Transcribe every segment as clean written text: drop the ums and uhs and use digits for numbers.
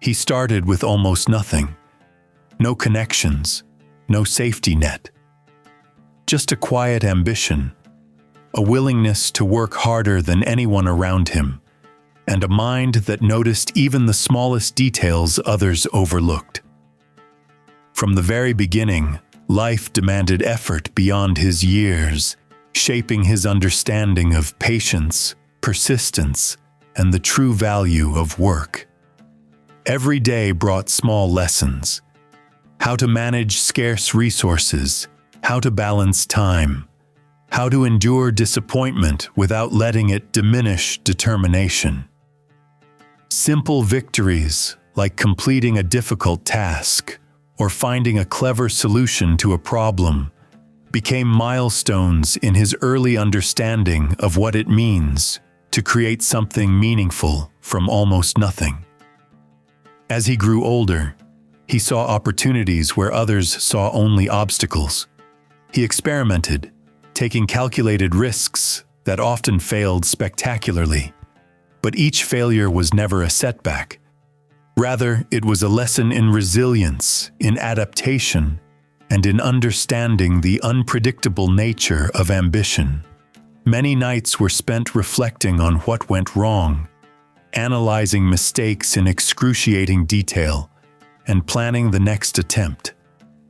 He started with almost nothing. No connections, no safety net. Just a quiet ambition, a willingness to work harder than anyone around him, and a mind that noticed even the smallest details others overlooked. From the very beginning, life demanded effort beyond his years, shaping his understanding of patience, persistence, and the true value of work. Every day brought small lessons: how to manage scarce resources, how to balance time, how to endure disappointment without letting it diminish determination. Simple victories, like completing a difficult task or finding a clever solution to a problem, became milestones in his early understanding of what it means to create something meaningful from almost nothing. As he grew older, he saw opportunities where others saw only obstacles. He experimented, taking calculated risks that often failed spectacularly. But each failure was never a setback. Rather, it was a lesson in resilience, in adaptation, and in understanding the unpredictable nature of ambition. Many nights were spent reflecting on what went wrong, analyzing mistakes in excruciating detail, and planning the next attempt.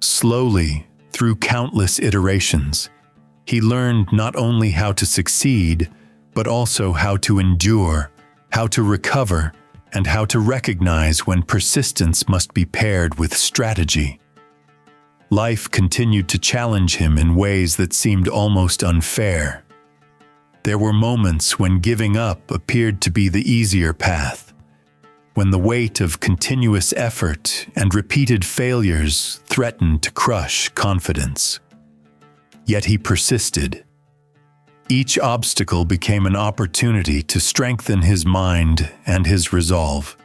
Slowly, through countless iterations, he learned not only how to succeed, but also how to endure, how to recover, and how to recognize when persistence must be paired with strategy. Life continued to challenge him in ways that seemed almost unfair. There were moments when giving up appeared to be the easier path, when the weight of continuous effort and repeated failures threatened to crush confidence. Yet he persisted. Each obstacle became an opportunity to strengthen his mind and his resolve.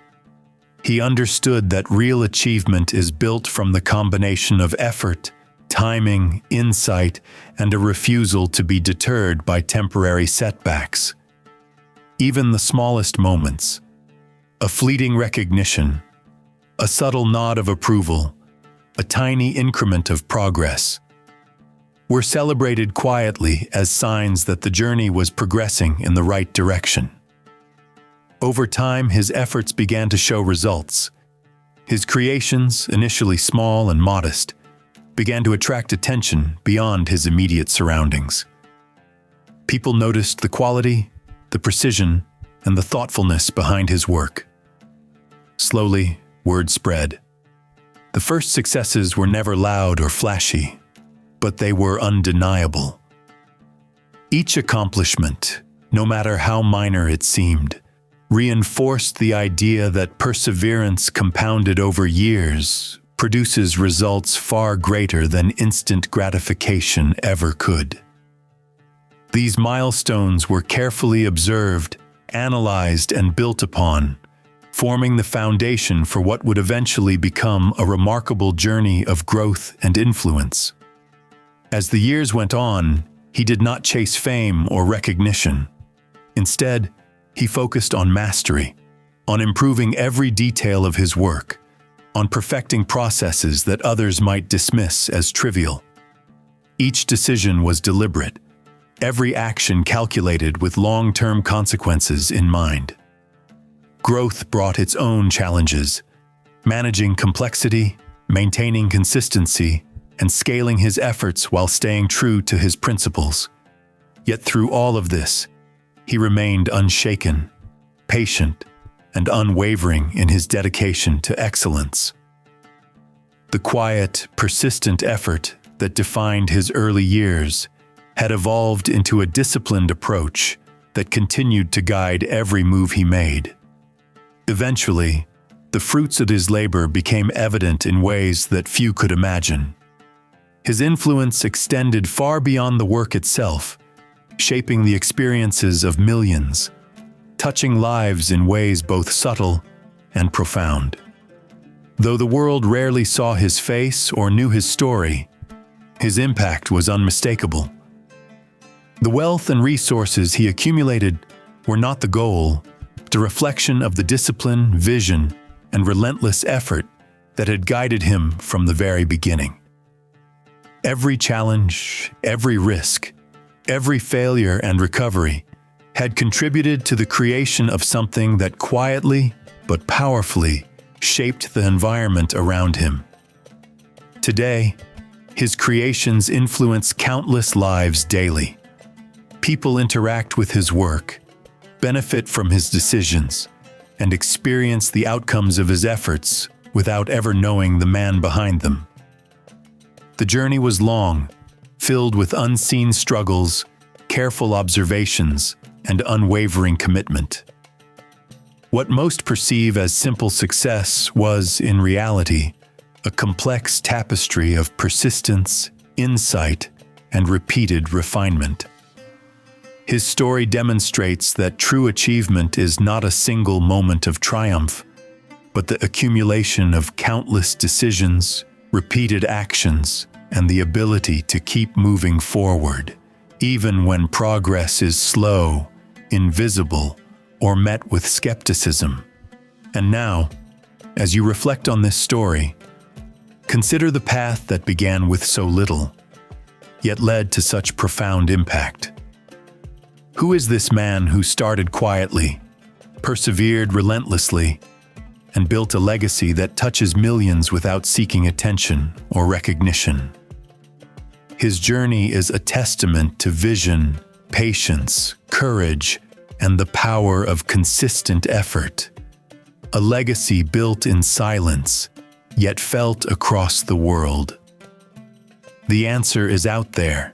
He understood that real achievement is built from the combination of effort, timing, insight, and a refusal to be deterred by temporary setbacks. Even the smallest moments, a fleeting recognition, a subtle nod of approval, a tiny increment of progress, were celebrated quietly as signs that the journey was progressing in the right direction. Over time, his efforts began to show results. His creations, initially small and modest, began to attract attention beyond his immediate surroundings. People noticed the quality, the precision, and the thoughtfulness behind his work. Slowly, word spread. The first successes were never loud or flashy, but they were undeniable. Each accomplishment, no matter how minor it seemed, reinforced the idea that perseverance compounded over years produces results far greater than instant gratification ever could. These milestones were carefully observed, analyzed, and built upon, forming the foundation for what would eventually become a remarkable journey of growth and influence. As the years went on, he did not chase fame or recognition. Instead, he focused on mastery, on improving every detail of his work, on perfecting processes that others might dismiss as trivial. Each decision was deliberate, every action calculated with long-term consequences in mind. Growth brought its own challenges, managing complexity, maintaining consistency, and scaling his efforts while staying true to his principles. Yet through all of this, he remained unshaken, patient, and unwavering in his dedication to excellence. The quiet, persistent effort that defined his early years had evolved into a disciplined approach that continued to guide every move he made. Eventually, the fruits of his labor became evident in ways that few could imagine. His influence extended far beyond the work itself, shaping the experiences of millions, touching lives in ways both subtle and profound. Though the world rarely saw his face or knew his story, his impact was unmistakable. The wealth and resources he accumulated were not the goal, but a reflection of the discipline, vision, and relentless effort that had guided him from the very beginning. Every challenge, every risk, every failure and recovery had contributed to the creation of something that quietly but powerfully shaped the environment around him. Today, his creations influence countless lives daily. People interact with his work, benefit from his decisions, and experience the outcomes of his efforts without ever knowing the man behind them. The journey was long, filled with unseen struggles, careful observations, and unwavering commitment. What most perceive as simple success was, in reality, a complex tapestry of persistence, insight, and repeated refinement. His story demonstrates that true achievement is not a single moment of triumph, but the accumulation of countless decisions, repeated actions, and the ability to keep moving forward, even when progress is slow, invisible, or met with skepticism. And now, as you reflect on this story, consider the path that began with so little, yet led to such profound impact. Who is this man who started quietly, persevered relentlessly, and built a legacy that touches millions without seeking attention or recognition? His journey is a testament to vision, patience, courage, and the power of consistent effort. A legacy built in silence, yet felt across the world. The answer is out there,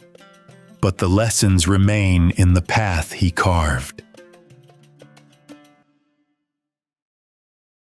but the lessons remain in the path he carved.